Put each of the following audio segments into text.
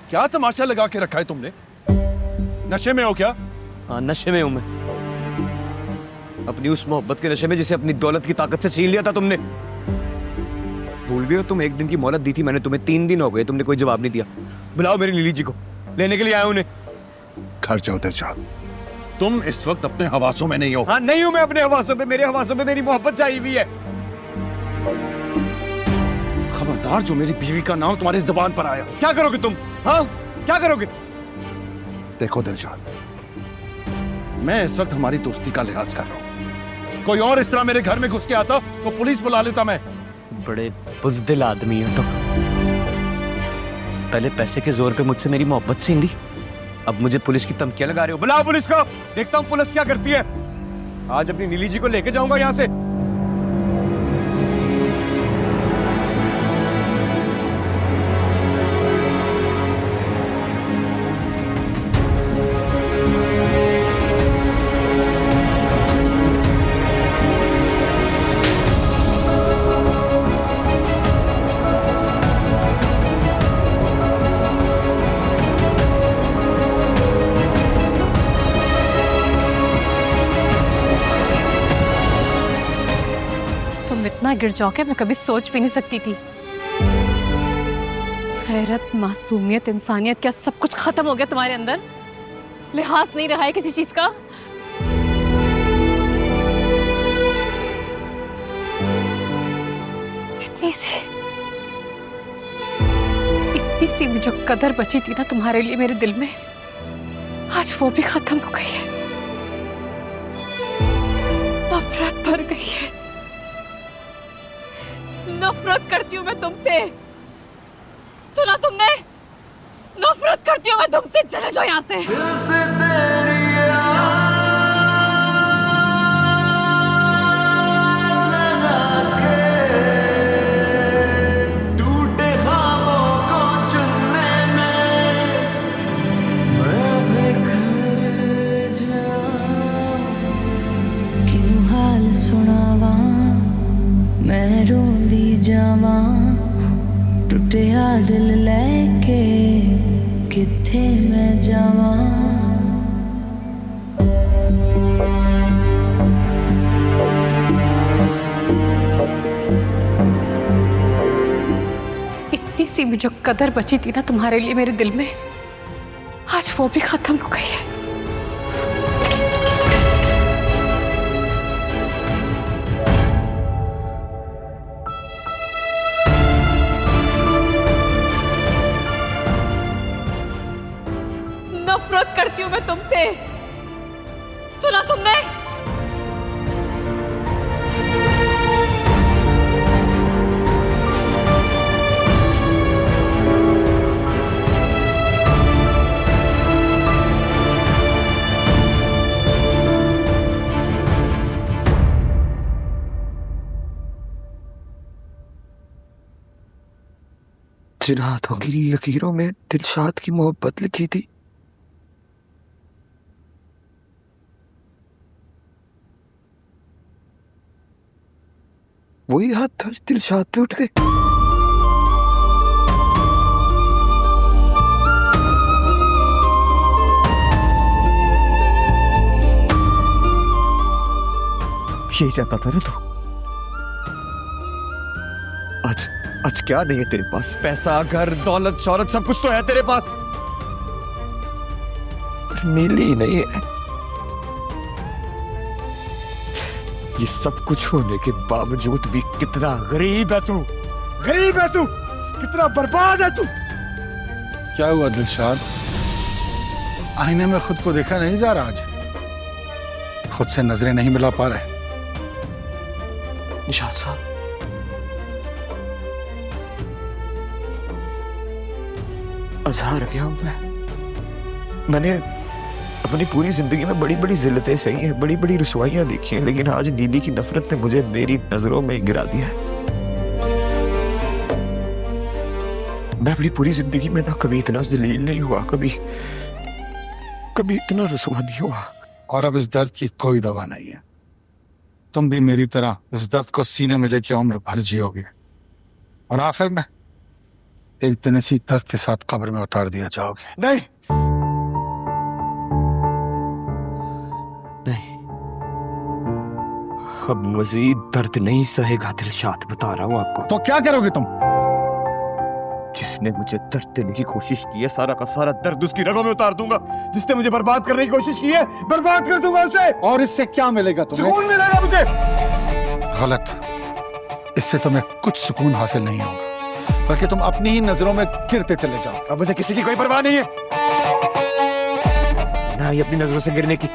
क्या तमाशा लगा के रखा है तुमने? नशे में हो क्या? हाँ, नशे में हूं मैं। अपनी उस मोहब्बत के नशे में जिसे अपनी दौलत की ताकत से छीन लिया था तुमने। भूल गए हो तुम? 1 दिन की मोहलत दी थी मैंने तुम्हें, 3 दिन हो गए, तुमने कोई जवाब नहीं दिया। बुलाओ मेरी नीली जी को, लेने के लिए आया उन्हें। घर जाओ दिलशाद, तुम इस वक्त अपने हवासों में नहीं हो। हाँ, नहीं हूं मैं अपने हवासों पे। मेरे हवासों पे मेरी मोहब्बत छाई हुई है। खबरदार जो मेरी बीवी का नाम तुम्हारी जुबान पर आया। क्या करोगे तुम? हाँ, क्या करोगे? देखो दिलशाद, मैं इस वक्त हमारी दोस्ती का लिहाज कर रहा हूं। कोई और इस तरह मेरे घर में घुस के आता तो पुलिस बुला लेता मैं। बड़े बुज़दिल आदमी हो तुम। पहले पैसे के जोर पे मुझसे मेरी मोहब्बत छीन ली, अब मुझे पुलिस की धमकियां लगा रहे हो। बुलाओ पुलिस को, देखता हूं पुलिस क्या करती है। आज अपनी नीली जी को लेके जाऊंगा यहां से। इतना गिर जाओगे मैं कभी सोच भी नहीं सकती थी। गैरत, मासूमियत, इंसानियत, क्या सब कुछ खत्म हो गया तुम्हारे अंदर? लिहाज नहीं रहा है किसी चीज का। इतनी सी भी जो कदर बची थी ना तुम्हारे लिए मेरे दिल में, आज वो भी खत्म हो गई है। नफरत भर गई है। नफरत करती हूँ मैं तुमसे। सुना तुमने? नफरत करती हूँ मैं तुमसे। चले जाओ यहाँ से। मैं रोंदी जावा टुटिया दिल लेके किथे मैं जावा। इतनी सी भी जो कदर बची थी ना तुम्हारे लिए मेरे दिल में, आज वो भी खत्म हो गई है। नफरत करती हूँ मैं तुमसे। सुना तुमने? जिन हाथों की लकीरों में दिलशाद की मोहब्बत लिखी थी, वही हाथ आज दिलशाद पे उठ गए। यही चाहता था ना तू? आज क्या नहीं है तेरे पास? पैसा, घर, दौलत, शौहरत, सब कुछ तो है तेरे पास, पर नीली नहीं है। ये सब कुछ होने के बावजूद भी कितना गरीब है तू। गरीब है तू, कितना बर्बाद है तू। क्या हुआ दिलशाद? आईने में खुद को देखा नहीं जा रहा आज? खुद से नजरें नहीं मिला पा रहे? निशाद साहब, अजहार गया हूं मैंने अपनी पूरी जिंदगी में बड़ी बड़ी जिल्लतें सही हैं, बड़ी बड़ी रुसवाइयां देखी हैं, लेकिन आज नीली की नफरत ने मुझे मेरी नजरों में गिरा दिया है। मैं अपनी पूरी जिंदगी में ना कभी इतना जलील नहीं हुआ, कभी इतना रुसवा नहीं हुआ। और अब इस दर्द की कोई दवा नहीं है। तुम भी मेरी तरह इस दर्द को सीने में लेके उम्र भर जियोगे, और आखिर में एक दिन इसी दर्द के साथ कब्र में उतार दिया जाओगे। नहीं नहीं, अब मजीद दर्द नहीं सहेगा दिलशाद, बता रहा हूं आपको। तो क्या करोगे तुम? जिसने मुझे दर्द देने की कोशिश की है, सारा का सारा दर्द उसकी रगों में उतार दूंगा। जिसने मुझे बर्बाद करने की कोशिश की है, बर्बाद कर दूंगा उसे। और इससे क्या मिलेगा तुम्हें? सुकून मिलेगा मुझे। गलत, इससे तुम्हें कुछ सुकून हासिल नहीं होगा, बल्कि तुम अपनी ही नजरों में गिरते चले जाओ। अब मुझे किसी की कोई परवाह नहीं है, ना ही अपनी नजरों से गिरने की।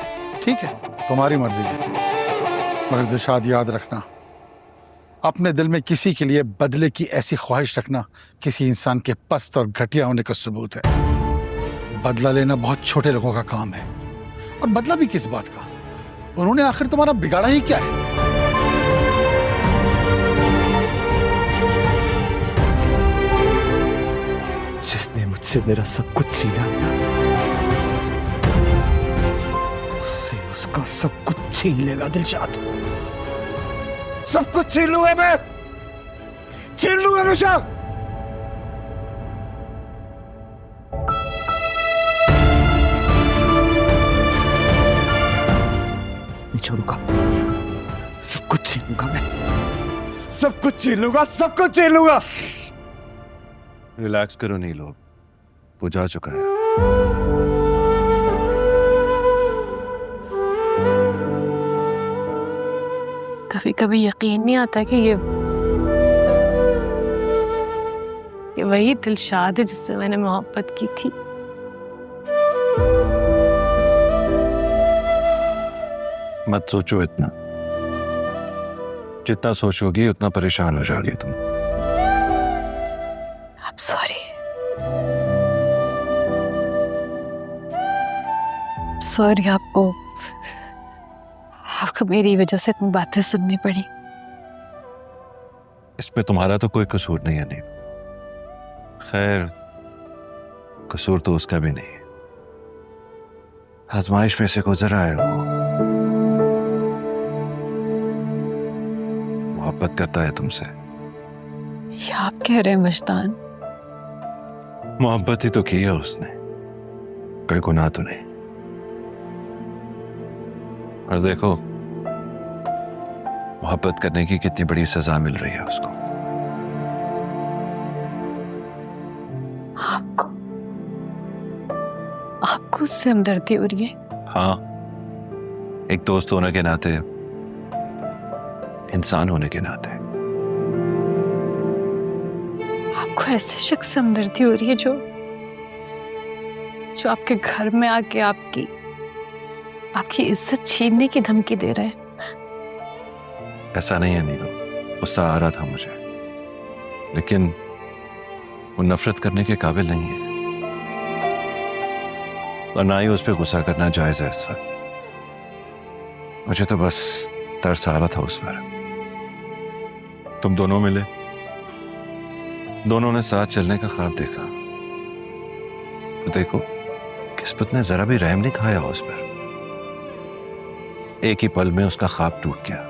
ठीक है, तुम्हारी मर्जी है, मगर दिलशाद याद रखना, अपने दिल में किसी के लिए बदले की ऐसी ख्वाहिश रखना किसी इंसान के पस्त और घटिया होने का सबूत है। बदला लेना बहुत छोटे लोगों का काम है, और बदला भी किस बात का? उन्होंने आखिर तुम्हारा बिगाड़ा ही क्या है? जिसने मुझसे मेरा सब कुछ छीना, उससे उसका सब कुछ छीन लेगा दिलशाद। सब कुछ छीन लूंगा मैं, छीन लूंगा हमेशा। नहीं छोड़ूंगा, सब कुछ छीन लूंगा मैं, सब कुछ छीन लूंगा, सब कुछ छीन लूंगा। रिलैक्स करो नहीं लोग, वो जा चुका है। कभी कभी यकीन नहीं आता कि ये वही दिलशाद है जिससे मैंने मोहब्बत की थी। मत सोचो इतना, जितना सोचोगी उतना परेशान हो जाओगी तुम। I'm sorry. सॉरी, आपको मेरी वजह से इतनी बातें सुननी पड़ी। इसमें तुम्हारा तो कोई कसूर नहीं है। नहीं, खैर कसूर तो उसका भी नहीं है, आजमाइश में से गुजर आए वो। मोहब्बत करता है तुमसे। ये आप कह रहे हैं मस्तान? मोहब्बत ही तो की है उसने, कोई गुनाह तो नहीं। और देखो मोहब्बत करने की कितनी बड़ी सजा मिल रही है उसको। आपको उससे हमदर्दी हो रही है? हाँ, एक दोस्त होने के नाते, इंसान होने के नाते। आपको ऐसे शख्स से हमदर्दी हो रही है जो आपके घर में आके आपकी इज्जत छीनने की धमकी दे रहा है? ऐसा नहीं है नीलू, गुस्सा आ रहा था मुझे, लेकिन वो नफरत करने के काबिल नहीं है, और ना ही उस पर गुस्सा करना जायज है इस वक्त। मुझे तो बस तरस आ रहा था उस पर। तुम दोनों मिले, दोनों ने साथ चलने का ख्वाब देखा, तो देखो किस्मत ने जरा भी रहम नहीं खाया उस पर। एक ही पल में उसका ख्वाब टूट गया।